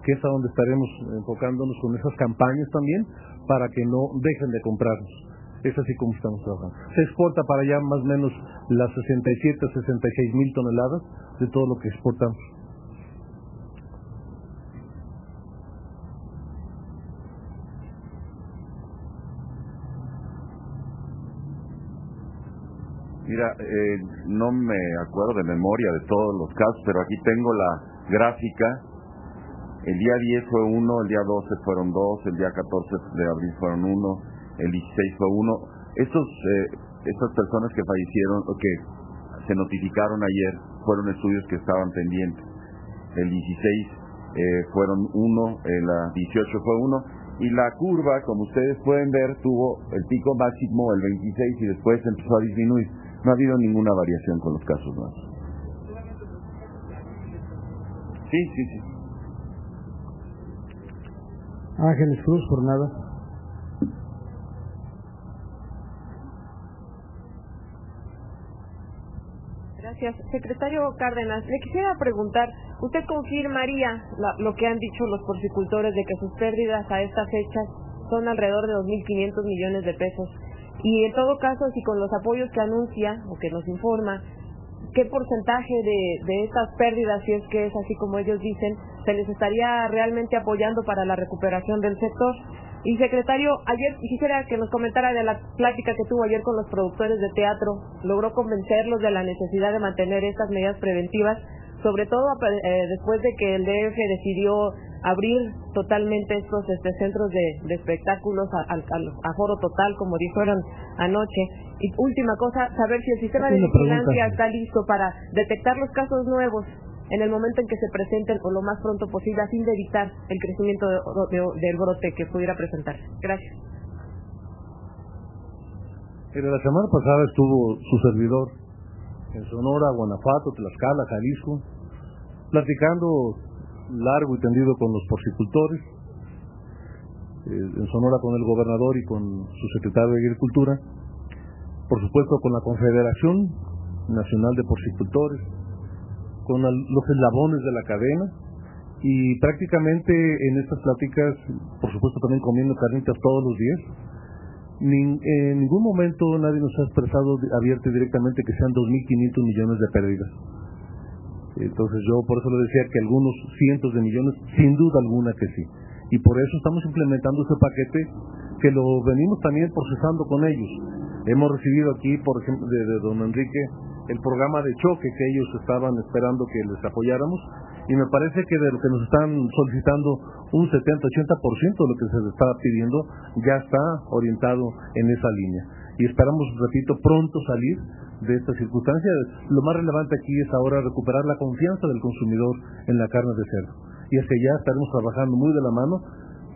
que es a donde estaremos enfocándonos con esas campañas también, para que no dejen de comprarnos. Es así como estamos trabajando. Se exporta para allá más o menos las 67-66 mil toneladas de todo lo que exportamos. Mira, no me acuerdo de memoria de todos los casos, pero aquí tengo la gráfica. El día 10 fue 1, el día 12 fueron 2, el día 14 de abril fueron 1, el 16 fue 1. Estas personas que fallecieron, o que se notificaron ayer, fueron estudios que estaban pendientes. El 16 fueron 1, el 18 fue 1, y la curva, como ustedes pueden ver, tuvo el pico máximo el 26 y después empezó a disminuir. No ha habido ninguna variación con los casos nuevos. Sí. Ángeles Cruz, jornada. Gracias. Secretario Cárdenas, le quisiera preguntar, ¿usted confirmaría lo que han dicho los porcicultores de que sus pérdidas a esta fecha son alrededor de 2.500 millones de pesos? Y en todo caso, si con los apoyos que anuncia o que nos informa, ¿qué porcentaje de estas pérdidas, si es que es así como ellos dicen, se les estaría realmente apoyando para la recuperación del sector? Y secretario, ayer quisiera que nos comentara de la plática que tuvo ayer con los productores de teatro. ¿Logró convencerlos de la necesidad de mantener estas medidas preventivas? Sobre todo después de que el DF decidió abrir totalmente estos centros de espectáculos al aforo total, como dijeron anoche. Y última cosa, saber si el sistema de vigilancia está listo para detectar los casos nuevos en el momento en que se presenten o lo más pronto posible, a fin de evitar el crecimiento del brote que pudiera presentarse. Gracias. La semana pasada estuvo su servidor en Sonora, Guanajuato, Tlaxcala, Jalisco, platicando largo y tendido con los porcicultores, en Sonora con el gobernador y con su secretario de Agricultura, por supuesto con la Confederación Nacional de Porcicultores, con los eslabones de la cadena, y prácticamente en estas pláticas, por supuesto también comiendo carnitas todos los días. En ningún momento nadie nos ha expresado abierto y directamente que sean 2.500 millones de pérdidas. Entonces yo por eso le decía que algunos cientos de millones, sin duda alguna que sí. Y por eso estamos implementando ese paquete que lo venimos también procesando con ellos. Hemos recibido aquí, por ejemplo, de don Enrique, el programa de choque que ellos estaban esperando que les apoyáramos, y me parece que de lo que nos están solicitando un 70-80% de lo que se les está pidiendo ya está orientado en esa línea, y esperamos, repito, pronto salir de esta circunstancia. Lo más relevante aquí es ahora recuperar la confianza del consumidor en la carne de cerdo, y hacia allá estaremos trabajando muy de la mano.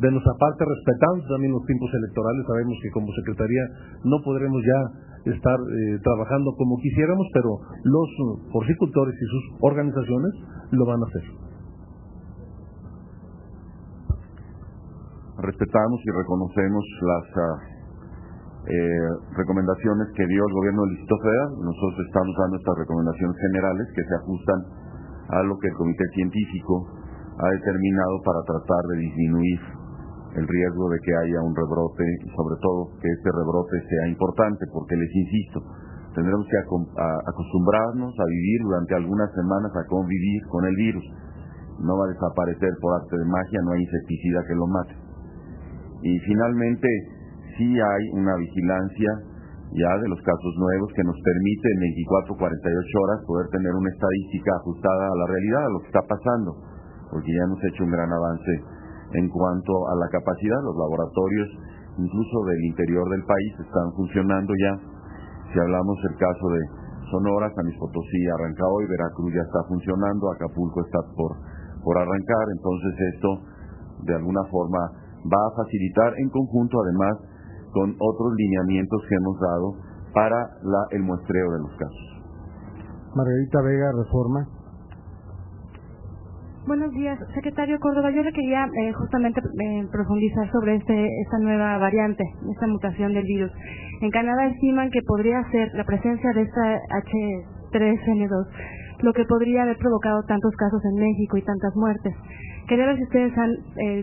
De nuestra parte, respetando también los tiempos electorales, sabemos que como Secretaría no podremos ya estar trabajando como quisiéramos, pero los porcicultores y sus organizaciones lo van a hacer. Respetamos y reconocemos las recomendaciones que dio el gobierno del Distrito Federal. Nosotros estamos dando estas recomendaciones generales que se ajustan a lo que el Comité Científico ha determinado para tratar de disminuir el riesgo de que haya un rebrote y sobre todo que este rebrote sea importante, porque les insisto, tendremos que acostumbrarnos a vivir durante algunas semanas a convivir con el virus. No va a desaparecer por arte de magia, no hay insecticida que lo mate. Y finalmente sí hay una vigilancia ya de los casos nuevos que nos permite en 24 48 horas poder tener una estadística ajustada a la realidad, a lo que está pasando, porque ya hemos hecho un gran avance en cuanto a la capacidad. Los laboratorios, incluso del interior del país, están funcionando ya. Si hablamos del caso de Sonora, San Luis Potosí arranca hoy, Veracruz ya está funcionando, Acapulco está por arrancar. Entonces esto de alguna forma va a facilitar, en conjunto además con otros lineamientos que hemos dado para el muestreo de los casos. Margarita Vega, Reforma. Buenos días, secretario Córdoba. Yo le quería justamente profundizar sobre esta nueva variante, esta mutación del virus. En Canadá estiman que podría ser la presencia de esta H3N2 lo que podría haber provocado tantos casos en México y tantas muertes. Quería ver si ustedes han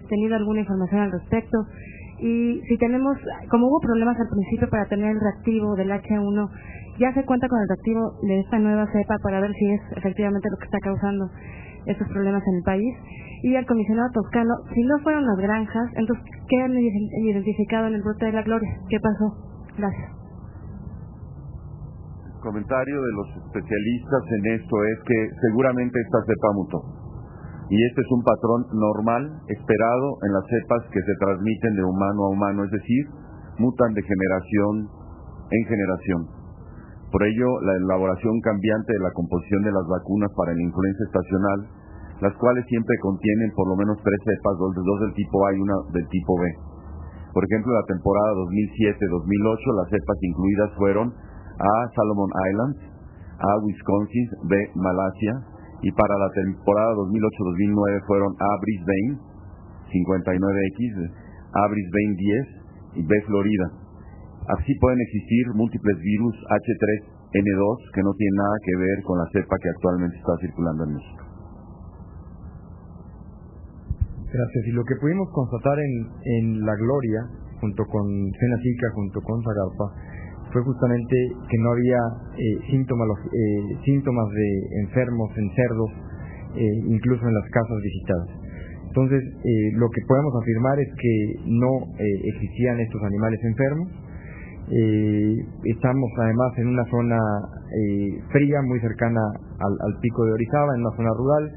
tenido alguna información al respecto y si tenemos, como hubo problemas al principio para tener el reactivo del H1, ya se cuenta con el reactivo de esta nueva cepa para ver si es efectivamente lo que está causando estos problemas en el país. Y al comisionado Toscano, si no fueron las granjas, entonces, ¿qué han identificado en el brote de la Gloria? ¿Qué pasó? Gracias. El comentario de los especialistas en esto es que seguramente esta cepa mutó. Y este es un patrón normal, esperado en las cepas que se transmiten de humano a humano, es decir, mutan de generación en generación. Por ello, la elaboración cambiante de la composición de las vacunas para la influenza estacional, las cuales siempre contienen por lo menos 3 cepas, 2 del tipo A y una del tipo B. Por ejemplo, en la temporada 2007-2008, las cepas incluidas fueron A. Solomon Islands, A. Wisconsin, B. Malasia, y para la temporada 2008-2009 fueron A. Brisbane, 59X, A. Brisbane 10 y B. Florida. Así pueden existir múltiples virus H3N2 que no tienen nada que ver con la cepa que actualmente está circulando en México. Gracias. Y lo que pudimos constatar en La Gloria, junto con Senacica, junto con Zagarpa, fue justamente que no había síntomas de enfermos en cerdos, incluso en las casas visitadas. Entonces, lo que podemos afirmar es que no existían estos animales enfermos. Estamos además en una zona fría, muy cercana al pico de Orizaba, en una zona rural.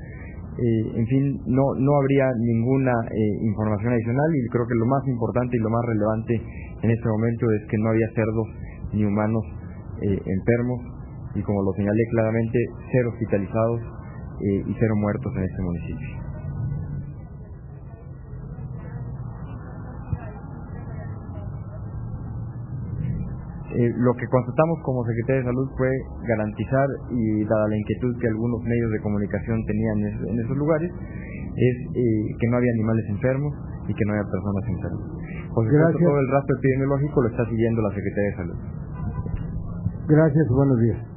En fin, no habría ninguna información adicional, y creo que lo más importante y lo más relevante en este momento es que no había cerdos ni humanos enfermos, y como lo señalé claramente, 0 hospitalizados y 0 muertos en este municipio. Lo que constatamos como Secretaría de Salud fue garantizar, y dada la inquietud que algunos medios de comunicación tenían en esos lugares, es que no había animales enfermos y que no había personas enfermas. Por supuesto, todo el rastro epidemiológico lo está siguiendo la Secretaría de Salud. Gracias, buenos días.